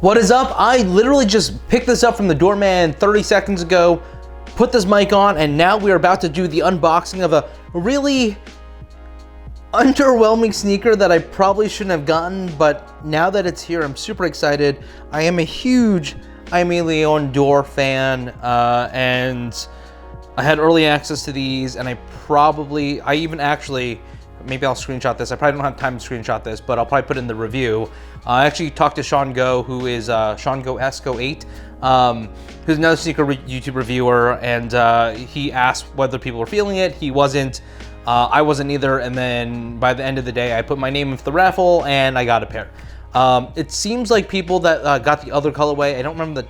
What is up? I literally just picked this up from the doorman 30 seconds ago, put this mic on, and now we're about to do the unboxing of a really underwhelming sneaker that I probably shouldn't have gotten, but now that it's here, I'm super excited. I am a huge Aime Leon Dore fan, and I had early access to these, and I even actually, maybe I'll screenshot this. I probably don't have time to screenshot this, but I'll probably put it in the review. I actually talked to Sean Go, who is Sean Go Esco8, who's another sneaker YouTube reviewer, and he asked whether people were feeling it. He wasn't. I wasn't either, and then by the end of the day, I put my name in for the raffle, and I got a pair. It seems like people that got the other colorway, I don't remember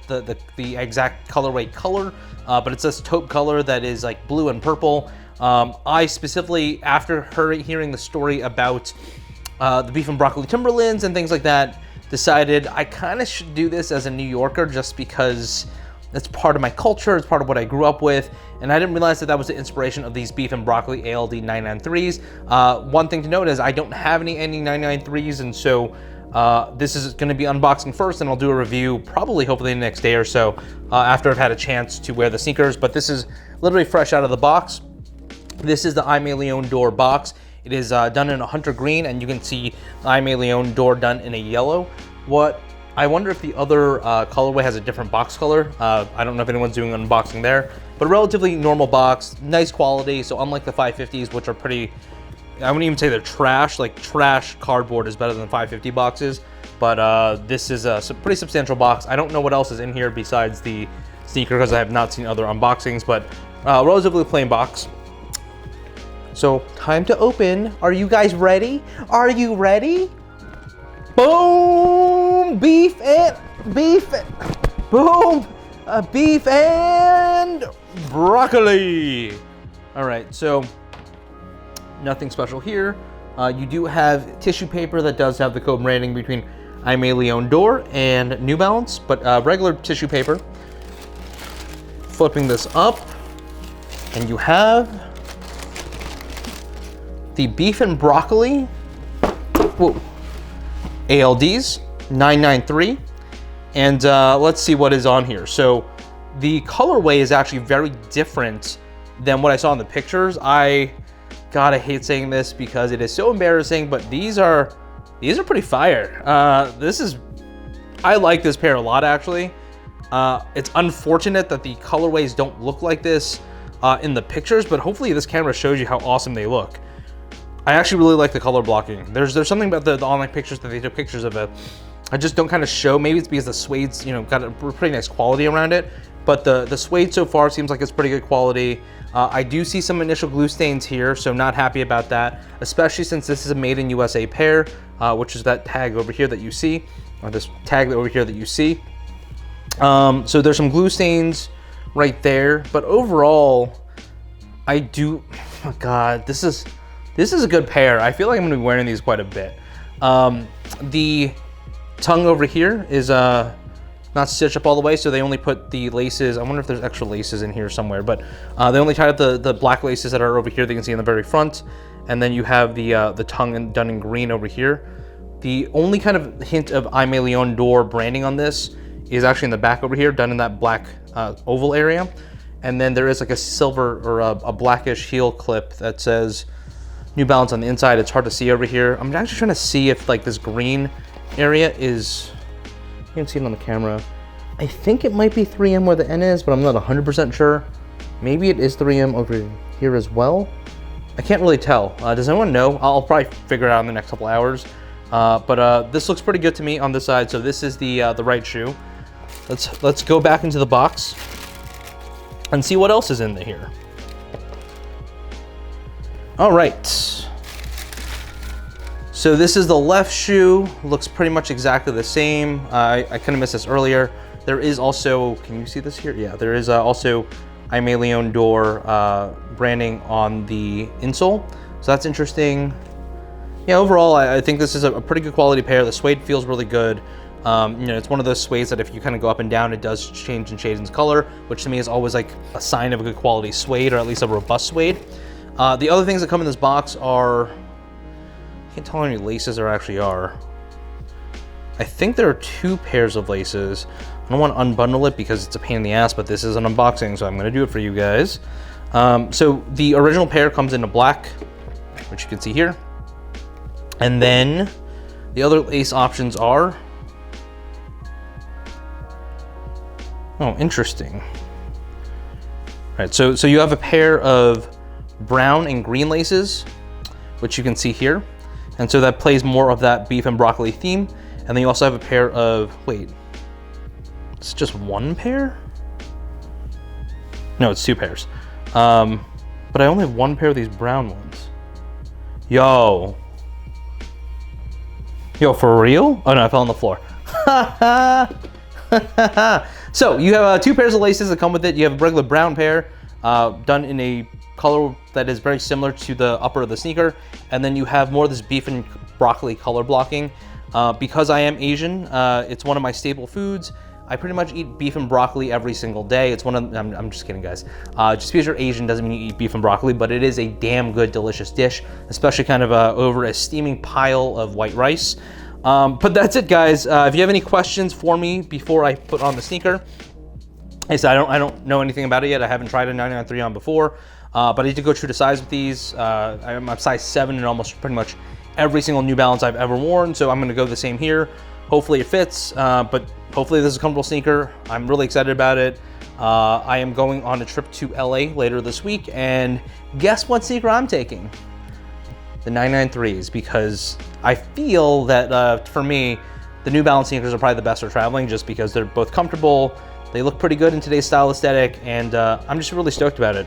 the exact colorway color, but it's this taupe color that is like blue and purple. I specifically, after hearing the story about the beef and broccoli Timberlands and things like that, decided I kind of should do this as a New Yorker just because it's part of my culture, it's part of what I grew up with, and I didn't realize that that was the inspiration of these beef and broccoli ALD 993s. One thing to note is I don't have any 993s, and so this is going to be unboxing first, and I'll do a review probably hopefully the next day or so after I've had a chance to wear the sneakers, but this is literally fresh out of the box. This is the Aime Leon Dore box. It is done in a hunter green, and you can see Aime Leon Dore done in a yellow. I wonder if the other colorway has a different box color. I don't know if anyone's doing an unboxing there, but relatively normal box, nice quality. So unlike the 550s, which are pretty, I wouldn't even say they're trash, like trash cardboard is better than 550 boxes, but this is a pretty substantial box. I don't know what else is in here besides the sneaker because I have not seen other unboxings, but relatively plain box. So time to open. Are you guys ready? Are you ready? Boom! Beef and broccoli. All right, so nothing special here. You do have tissue paper that does have the code branding between Aime Leon Dore and New Balance, but regular tissue paper. Flipping this up, and you have the beef and broccoli ALDs 993, and let's see what is on here. So the colorway is actually very different than what I saw in the pictures. I hate saying this because it is so embarrassing, but these are pretty fire. I like this pair a lot actually. It's unfortunate that the colorways don't look like this in the pictures, but hopefully this camera shows you how awesome they look. I actually really like the color blocking. There's something about the online pictures that they took pictures of it. I just don't kind of show. Maybe it's because the suede's, got a pretty nice quality around it. But the suede so far seems like it's pretty good quality. I do see some initial glue stains here, so not happy about that, especially since this is a made in USA pair, which is that tag over here that you see, or this tag over here that you see. So there's some glue stains right there, but overall, oh my God, this is a good pair. I feel like I'm gonna be wearing these quite a bit. The tongue over here is not stitched up all the way, so they only put the laces. I wonder if there's extra laces in here somewhere, but they only tied up the black laces that are over here that you can see in the very front, and then you have the tongue done in green over here. The only kind of hint of Aime Leon Dore branding on this is actually in the back over here, done in that black oval area, and then there is like a silver or a blackish heel clip that says New Balance on the inside. It's hard to see over here. I'm actually trying to see if like this green area is, you can see it on the camera. I think it might be 3M where the N is, but I'm not 100% sure. Maybe it is 3M over here as well. I can't really tell. Does anyone know? I'll probably figure it out in the next couple hours. But this looks pretty good to me on this side. So this is the right shoe. Let's go back into the box and see what else is in here. All right, so this is the left shoe. Looks pretty much exactly the same. I kind of missed this earlier. There is also, can you see this here? Yeah, there is also Aime Leon Dore branding on the insole. So that's interesting. Yeah, overall, I think this is a pretty good quality pair. The suede feels really good. It's one of those suedes that if you kind of go up and down, it does change in shades and color, which to me is always like a sign of a good quality suede, or at least a robust suede. The other things that come in this box are, I can't tell how many laces there actually are. I think there are 2 pairs of laces. I don't want to unbundle it because it's a pain in the ass, but this is an unboxing, so I'm going to do it for you guys. So the original pair comes in a black, which you can see here. And then the other lace options are... Oh, interesting. All right, so you have a pair of brown and green laces, which you can see here. And so that plays more of that beef and broccoli theme. And then you also have a pair of, wait, it's just 1 pair? No, it's 2 pairs. But I only have 1 pair of these brown ones. Yo, for real? Oh no, I fell on the floor. So you have 2 pairs of laces that come with it. You have a regular brown pair, done in a color that is very similar to the upper of the sneaker. And then you have more of this beef and broccoli color blocking. Because I am Asian, it's one of my staple foods. I pretty much eat beef and broccoli every single day. It's one of, I'm just kidding, guys. Just because you're Asian doesn't mean you eat beef and broccoli, but it is a damn good, delicious dish, especially kind of over a steaming pile of white rice. But that's it, guys. If you have any questions for me before I put on the sneaker, I said I don't know anything about it yet. I haven't tried a 993 on before, but I need to go true to size with these. I'm a size 7 in almost pretty much every single New Balance I've ever worn, so I'm gonna go the same here. Hopefully it fits, but hopefully this is a comfortable sneaker. I'm really excited about it. I am going on a trip to LA later this week, and guess what sneaker I'm taking? The 993s, because I feel that for me, the New Balance sneakers are probably the best for traveling, just because they're both comfortable, they look pretty good in today's style aesthetic, and I'm just really stoked about it.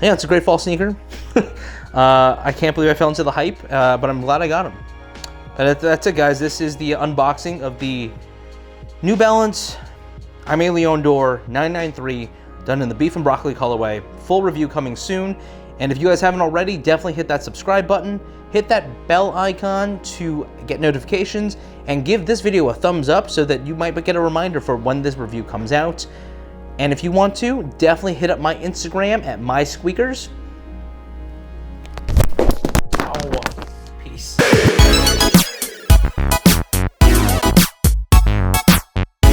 Yeah, it's a great fall sneaker. I can't believe I fell into the hype, but I'm glad I got them. But that's it, guys. This is the unboxing of the New Balance Aime Leon Dore 993, done in the beef and broccoli colorway. Full review coming soon. And if you guys haven't already, definitely hit that subscribe button, hit that bell icon to get notifications, and give this video a thumbs up so that you might get a reminder for when this review comes out. And if you want to, definitely hit up my Instagram at mysqueakers. Oh, peace.